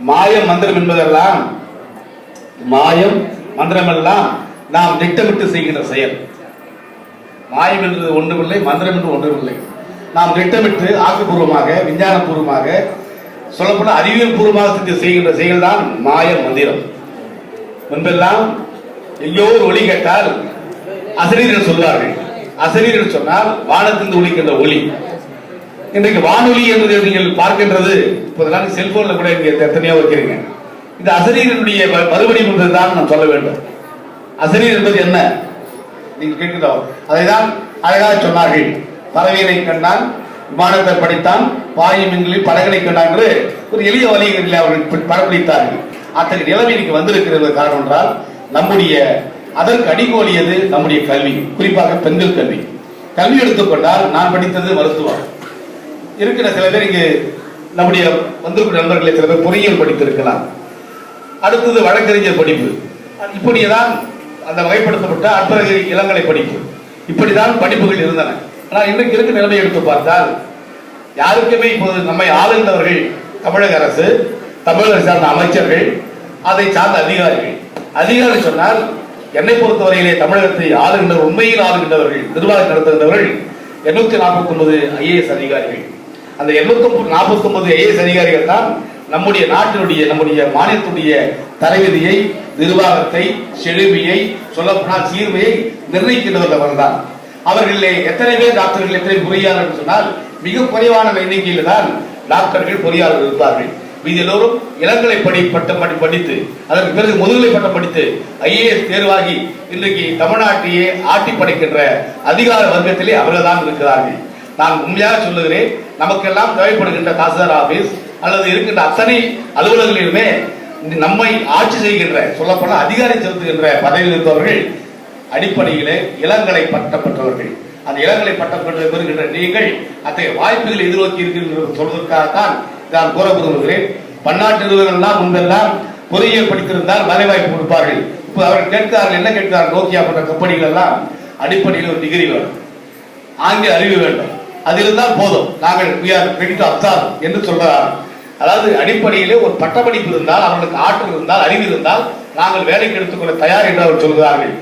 மாயம் மந்திரம் என்பதெல்லாம் மாயம் மந்திரமெல்லாம் நாம் திட்டமிட்டு செய்கின்ற செயல். மாயம் என்று ஒன்றுமில்லை, மந்திரம் என்று ஒன்றுமில்லை. நாம் திட்டமிட்டு ஆக்கப்பூர்வமாக விஞ்ஞானபூர்வமாக சொல்லப்போனால் அறிவியல் பூர்வமாக செய்கின்ற செயல் தான் மாய மந்திரம். முன்பெல்லாம் எங்கோ ஒரு ஒளி கேட்டால் அசரீரன் சொல்வார்கள். அசரீரன் சொன்னால் வானத்திலிருந்து ஒளிக்கின்ற ஒளி. இன்றைக்கு வானொலி என்று நீங்கள் பார்க்கின்றது இப்போதெல்லாம் செல்போன்ல கூட இங்க எத்தனையோ வைக்கிறீங்க. இந்த அசரீரனுடைய மறுபடியும் என்பதுதான் நான் சொல்ல வேண்டும். அசரீர் என்பது என்ன நீங்கள் கேட்கிறோம். அதைதான் அழகாக சொன்னார்கள். பறவைகளை கண்டான், விமானத்தை படித்தான், பாயுமின்களில் படகளை கண்டான் என்று ஒரு எளிய வழிகளில் அவர்கள் படப்பிடித்தார்கள். அத்தகைய நிலைமை இன்னைக்கு வந்திருக்கிறது. காரணம் என்றால் நம்முடைய அதற்கு அடிகோலியது நம்முடைய கல்வி, குறிப்பாக பெண்கள் கல்வி. கல்வி எடுத்துக்கொண்டால் நான் படித்தது மருத்துவம். இருக்கிற சில பேர் இங்கு நம்முடைய வந்திருக்கிற நண்பர்களை சில பேர் பொறியியல் படித்திருக்கலாம். அடுத்தது வழக்கறிஞர் படிப்பு. இப்படியேதான் அந்த வகைப்படுத்தப்பட்ட அற்புத இளங்கலை படிப்பு. இப்படிதான் படிப்புகள் இருந்தன. ஆனால் இன்றைக்கு இருக்க நிலைமை எடுத்து பார்த்தால் யாருக்குமே இப்போது நம்மை ஆளுகின்றவர்கள் தமிழக அரசு, தமிழக சார்ந்த அமைச்சர்கள், அதை சார்ந்த அதிகாரிகள். அதிகாரி சொன்னால் என்னை பொறுத்தவரையிலே தமிழகத்தை ஆளுகின்ற உண்மையில் ஆளுகின்றவர்கள், நிர்வாகம் நடத்துகின்றவர்கள் 849 IAS அதிகாரிகள். அந்த 849 IAS அதிகாரிகள் தான் நம்முடைய நாட்டினுடைய நம்முடைய மாநிலத்துடைய தலைவிதியை, நிர்வாகத்தை, செழுமையை, சொல்லப்போனால் சீர்மையை நிர்ணயிக்கின்றவர்கள் தான். அவர்களிலே எத்தனை பேர் டாக்டர்கள், எத்தனை பொறியாளர்கள் சொன்னால் மிக குறைவான எண்ணிக்கையில் தான் டாக்டர்கள், பொறியாளர்கள் இருப்பார்கள். இது எல்லோரும் இளங்கலை பட்டம் படித்து அதற்கு பிறகு முதுகலை பட்டம் படித்து IAS தேர்வாகி இன்றைக்கு தமிழ்நாட்டையே ஆட்டி படைக்கின்ற அதிகார வர்க்கத்திலே அவர்கள் தான் இருக்கிறார்கள். நான் உண்மையாக சொல்லுகிறேன், நமக்கெல்லாம் தேவைப்படுகின்ற தாசில்தார் ஆபீஸ் அல்லது இருக்கின்ற அத்தனை அலுவலகங்களிலுமே நம்மை ஆட்சி செய்கின்ற சொல்லப்போன அதிகாரி செலுத்துகின்ற பதவியில் இருப்பவர்கள் அடிப்படையிலே இளங்கலை பட்டம் பெற்றவர்கள். அந்த இளங்கலை பட்டம் பெறுகின்ற நீங்கள் அத்தகைய வாய்ப்புகளை எதிர்நோக்கி இருக்கிறீர்கள் சொல்வதற்காகத்தான் நான் கூற விரும்புகிறேன். பன்னாட்டு நிறுவனங்கள்லாம் முன்பெல்லாம் பொறியியல் படித்திருந்தால் வேலை வாய்ப்பு கொடுப்பார்கள். இப்போ அவர்கள் கேட்கிறார்கள், என்ன கேட்கிறார்கள், நோக்கியா போன்ற கம்பெனிகள் எல்லாம் அடிப்படையில் ஒரு டிகிரி வேண்டும், ஆங்கில அறிவு வேண்டும், அது இருந்தால் போதும், நாங்கள் என்று சொல்றார்கள். அதாவது அடிப்படையிலே ஒரு பட்டப்படிப்பு இருந்தால், அவர்களுக்கு ஆற்றல் இருந்தால், அறிவு இருந்தால் நாங்கள் வேலைக்கு எடுத்துக்கொள்ள தயார் என்று அவர் சொல்கிறார்கள்.